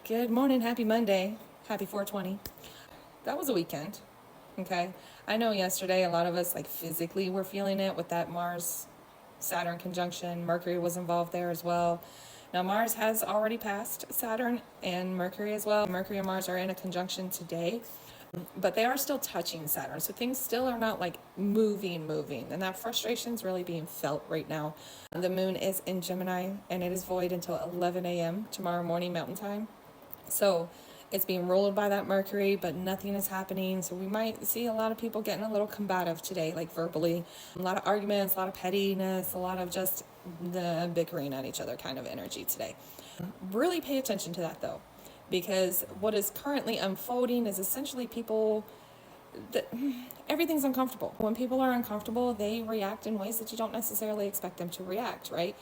Good morning, happy Monday, happy 420. That was a weekend, okay? I know yesterday a lot of us, like, physically were feeling it with that Mars Saturn conjunction. Mercury was involved there as well. Now, Mars has already passed Saturn and Mercury as well. Mercury and Mars are in a conjunction today, but they are still touching Saturn. So things still are not like moving. And that frustration is really being felt right now. The moon is in Gemini and it is void until 11 a.m. tomorrow morning, Mountain Time. So it's being ruled by that Mercury, but nothing is happening. So we might see a lot of people getting a little combative today, like verbally. A lot of arguments, a lot of pettiness, a lot of just the bickering at each other kind of energy today. Really pay attention to that though, because what is currently unfolding is essentially people that everything's uncomfortable. When people are uncomfortable, they react in ways that you don't necessarily expect them to react, right?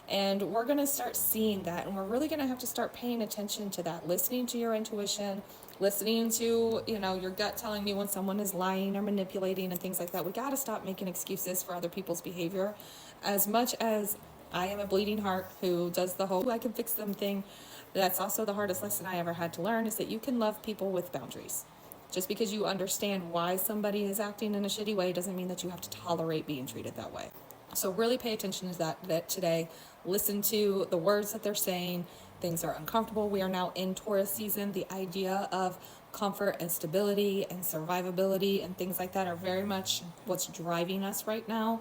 And we're going to start seeing that, and we're really going to have to start paying attention to that, listening to your intuition, listening to, your gut telling you when someone is lying or manipulating and things like that. We got to stop making excuses for other people's behavior. As much as I am a bleeding heart who does the whole I can fix them thing, that's also the hardest lesson I ever had to learn, is that you can love people with boundaries. Just because you understand why somebody is acting in a shitty way doesn't mean that you have to tolerate being treated that way. So really pay attention to that today. Listen to the words that they're saying. Things are uncomfortable. We are now in Taurus season. The idea of comfort and stability and survivability and things like that are very much what's driving us right now.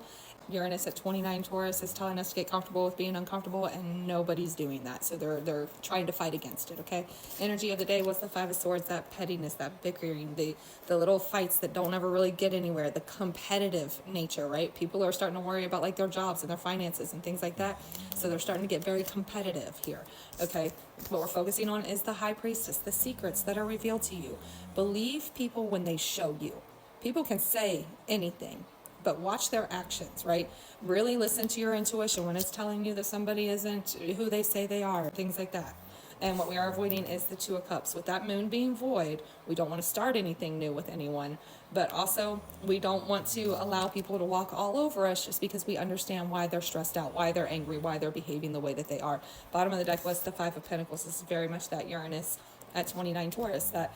Uranus at 29 Taurus is telling us to get comfortable with being uncomfortable, and nobody's doing that. So they're trying to fight against it, okay? Energy of the day was the Five of Swords, that pettiness, that bickering, the little fights that don't ever really get anywhere, the competitive nature, right? People are starting to worry about like their jobs and their finances and things like that. So they're starting to get very competitive here, okay? What we're focusing on is the High Priestess, the secrets that are revealed to you. Believe people when they show you. People can say anything, but watch their actions, right? Really listen to your intuition when it's telling you that somebody isn't who they say they are, things like that. And what we are avoiding is the Two of Cups. With that moon being void, we don't want to start anything new with anyone, but also we don't want to allow people to walk all over us just because we understand why they're stressed out, why they're angry, why they're behaving the way that they are. Bottom of the deck was the Five of Pentacles. This is very much that Uranus at 29 Taurus, that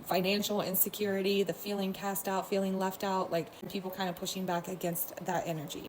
financial insecurity, the feeling cast out, feeling left out, like people kind of pushing back against that energy.